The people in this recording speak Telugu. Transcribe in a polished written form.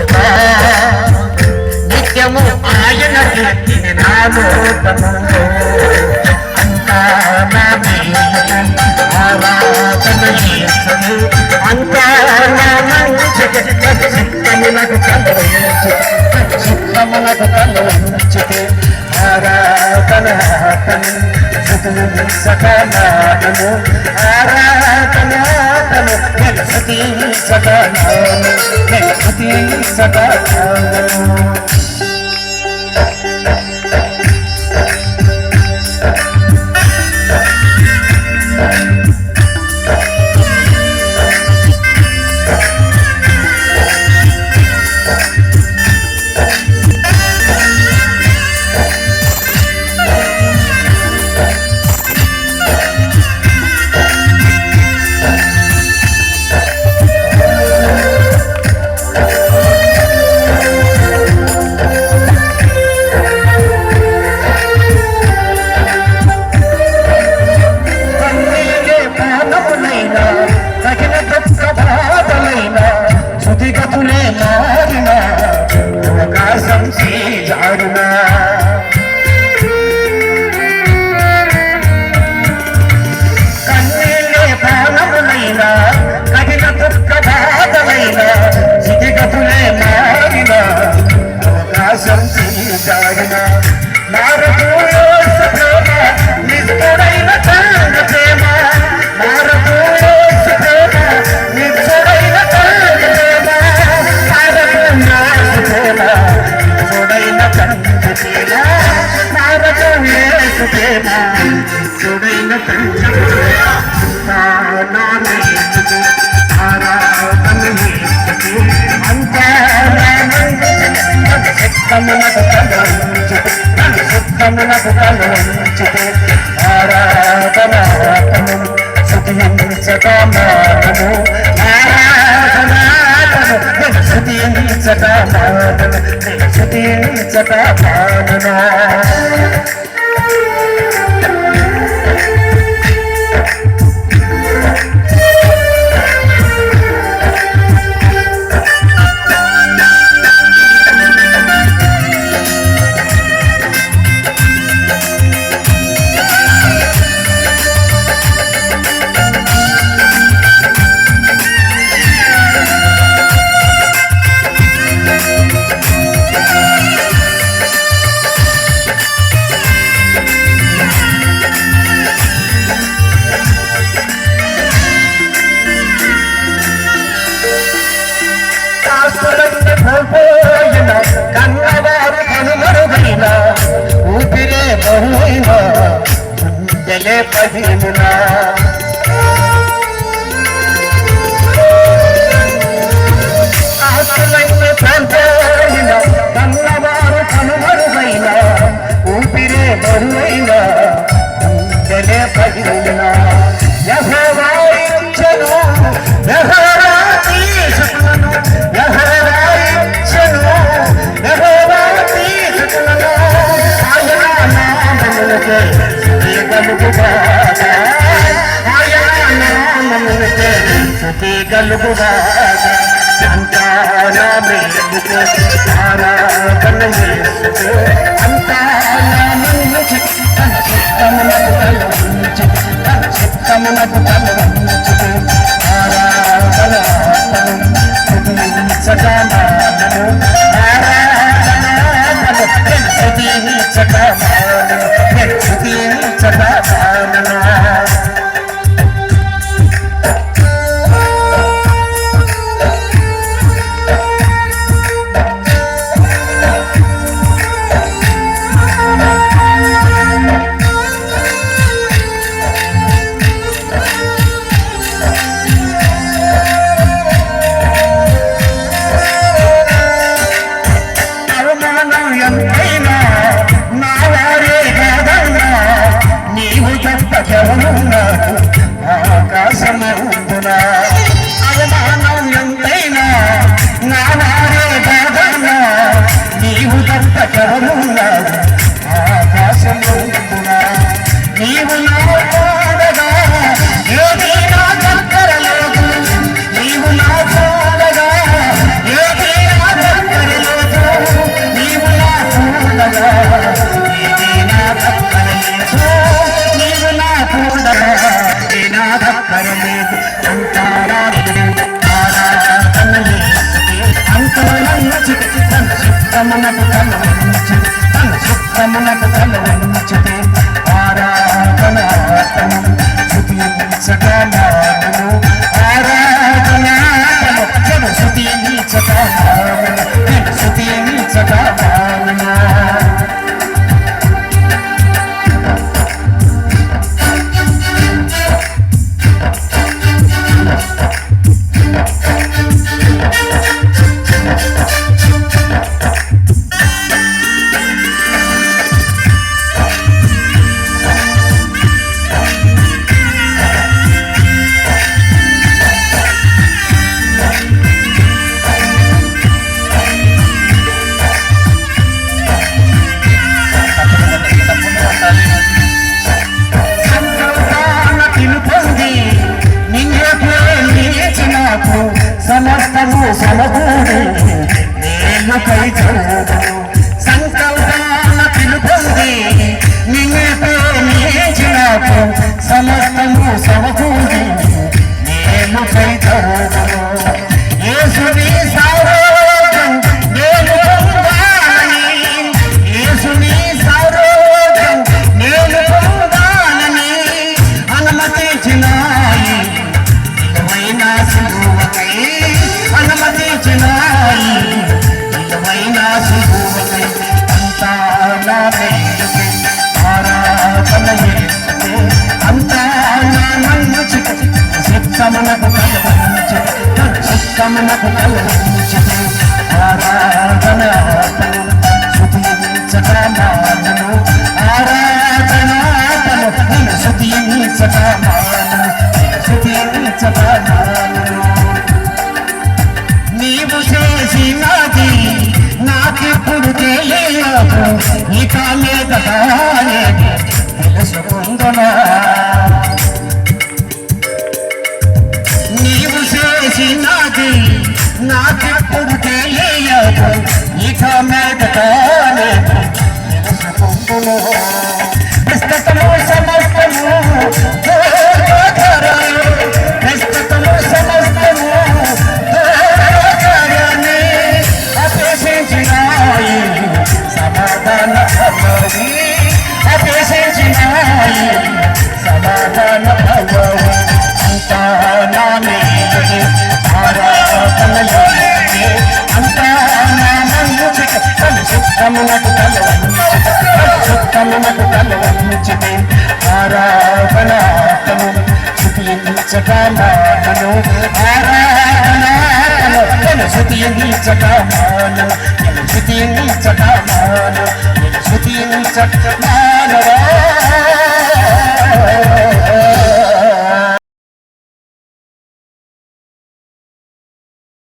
స్థుతించుతా నిత్యము ఆయన కీర్తిని నాలో అంతా నా ఆరాధన చేసను అంతా నా మంచికి చిత్తములకు తలవంచితే ఆరాధనాతను సకనాను ఆరాధనాతను సతీ సకనాను సతీ సకనాను కన్నవారు కనుమరుగైన ఊపిరే బహువైన గుండెలే పదిమునా ఆస్తులైన ప్రాంతమైన కన్నవారు కనుమరుగైన ఊపిరే బహువైన గుండెలే పదిమునా యెహోవా ఇచ్చెను యెహోవా తీసుకును యెహోవా ఇచ్చెను యెహోవా తీసుకును ఆయన నామమునకే స్తుతి కలుగుగాక ఆయన నామమునకే స్తుతి కలుగుగాక అంతా నా మేలుకు ఆరాధన యేసుకు అంతా నా మంచికి తన చిత్తమునకు తలవంచి తన చిత్తమునకు తలవంచి సుఖమునకు తల వంచితే తన సుఖమునకు తల వంచితే ఆరాధనాతను స్తుతించగా మానును ఆరాధనాతను నేను స్తుతించగా మానును నేను స్తుతించగా మానును సమస్తము సమకూడి నేను కైచూడు సంకల్పాన పిలుపొంది నిన్నుతో నిలిచినాకు సమస్తము సమకూడి నేను కైచూడు యేసుని సారోగ్యం నేను పొందాలని యేసుని సారోగ్యం నేను పొందాలని అనుమతించినాయి నిజమైన శిలువకై అనుమతించినాయి నిజమైన శిలువకై అంతా నా మేలుకే ఆరాధన యేసుకే అంతా నా మన్నుచికే సుఖమునకు తల వంచితే సుఖమునకు తల వంచితే ఆరాధనాతను స్తుతించగా మానును ఆరాధనాతను నేను స్తుతించగా మానును స్తుతించగా మానును నీవు చేసినది నాకిప్పుడు తెలియదు ఇక మీద తెలుసుకుందునా నీవు చేసినది నాకిప్పుడు తెలియదు ఇక మీద తెలుసుకుందును ప్రస్తుతము సమస్తము ప్రస్తుతము సమస్తము అపేక్షించినాయి సమాధాన భవని అపేక్షించినాయి సమాధాన భవని అంతా నా మేలుకే ఆరాధన యేసుకే అంతా నా మన్నుచికే తన సుఖమునకు తల వంచితే తన సుఖమునకు తల వంచితే ఆరాధనాతను స్తుతించగా మానును ఆరాధనాతను నేను స్తుతించగా మానును నేను స్తుతించగా మానును నేను స్తుతించగా మానును